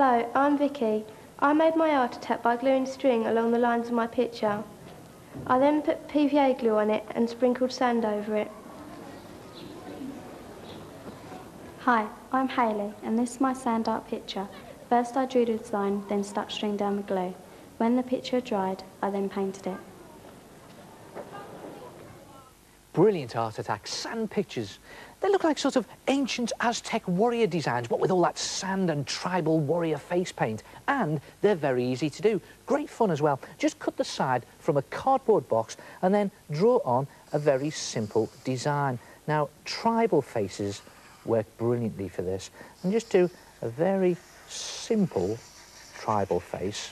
Hello, I'm Vicky. I made my art attack by gluing string along the lines of my picture. I then put PVA glue on it and sprinkled sand over it. Hi, I'm Hayley, and this is my sand art picture. First I drew the design, then stuck string down the glue. When the picture dried, I then painted it. Brilliant art attack, sand pictures. They look like sort of ancient Aztec warrior designs, what with all that sand and tribal warrior face paint. And they're very easy to do. Great fun as well. Just cut the side from a cardboard box and then draw on a very simple design. Now, tribal faces work brilliantly for this. And just do a very simple tribal face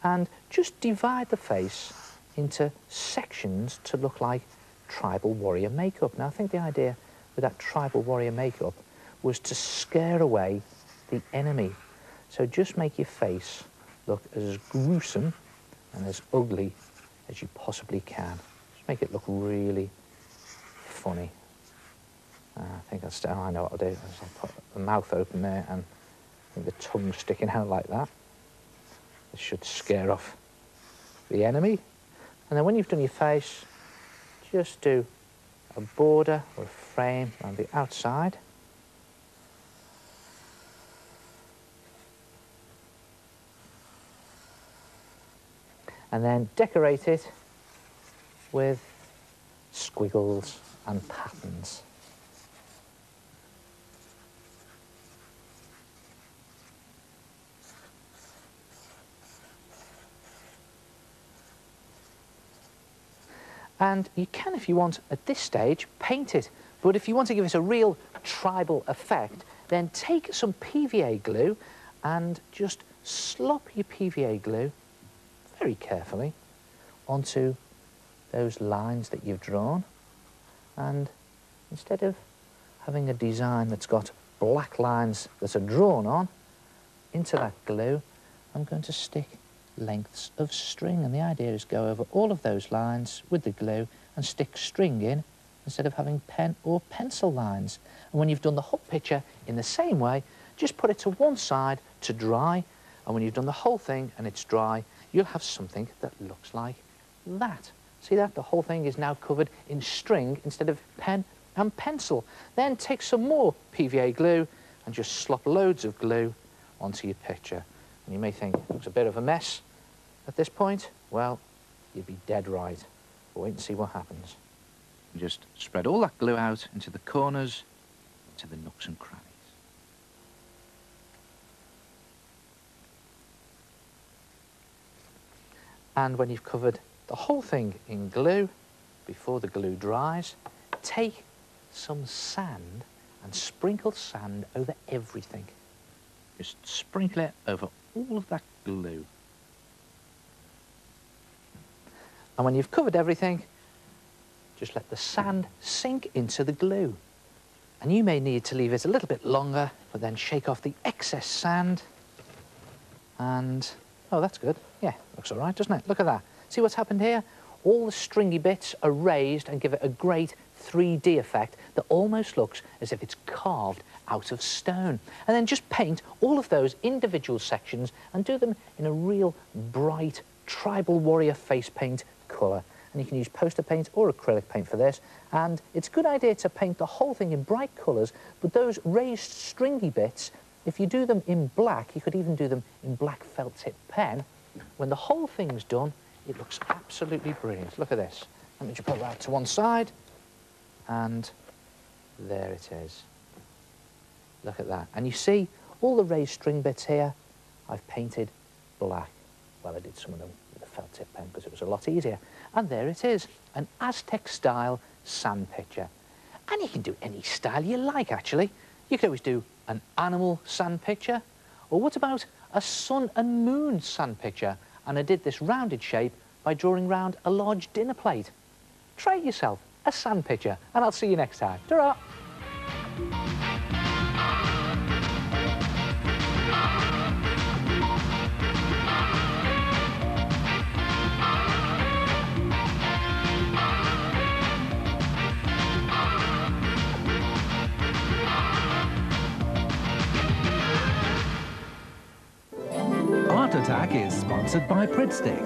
and just divide the face into sections to look like tribal warrior makeup. Now, I think the idea with that tribal warrior makeup was to scare away the enemy. So just make your face look as gruesome and as ugly as you possibly can. Just make it look really funny. I think I know what I'll do. I'll put the mouth open there and I think the tongue sticking out like that. This should scare off the enemy. And then when you've done your face, just do a border or a frame around the outside. And then decorate it with squiggles and patterns. And you can, if you want, at this stage, paint it. But if you want to give it a real tribal effect, then take some PVA glue and just slop your PVA glue very carefully onto those lines that you've drawn. And instead of having a design that's got black lines that are drawn on, into that glue, I'm going to stick lengths of string, and the idea is go over all of those lines with the glue and stick string in instead of having pen or pencil lines. And when you've done the whole picture in the same way, just put it to one side to dry, and when you've done the whole thing and it's dry, you'll have something that looks like that. See that? The whole thing is now covered in string instead of pen and pencil. Then take some more PVA glue and just slop loads of glue onto your picture. And you may think it looks a bit of a mess at this point. Well, you'd be dead right. But wait and see what happens. And just spread all that glue out into the corners, into the nooks and crannies. And when you've covered the whole thing in glue, before the glue dries, take some sand and sprinkle sand over everything. Just sprinkle it over all of that glue. And when you've covered everything, just let the sand sink into the glue. And you may need to leave it a little bit longer, but then shake off the excess sand. And, oh, that's good. Yeah, looks all right, doesn't it? Look at that. See what's happened here? All the stringy bits are raised and give it a great 3D effect that almost looks as if it's carved out of stone. And then just paint all of those individual sections and do them in a real bright tribal warrior face paint colour. And you can use poster paint or acrylic paint for this. And it's a good idea to paint the whole thing in bright colours, but those raised stringy bits, if you do them in black, you could even do them in black felt tip pen. When the whole thing's done, it looks absolutely brilliant. Look at this. Let me just put that to one side. And there it is. Look at that. And you see all the raised string bits here, I've painted black. Well, I did some of them with a felt tip pen because it was a lot easier. And there it is, an Aztec style sand picture. And you can do any style you like, actually. You could always do an animal sand picture. Or what about a sun and moon sand picture? And I did this rounded shape by drawing round a large dinner plate. Try it yourself, a sand picture, and I'll see you next time. Ta-ra! Art Attack is sponsored by Pritstick.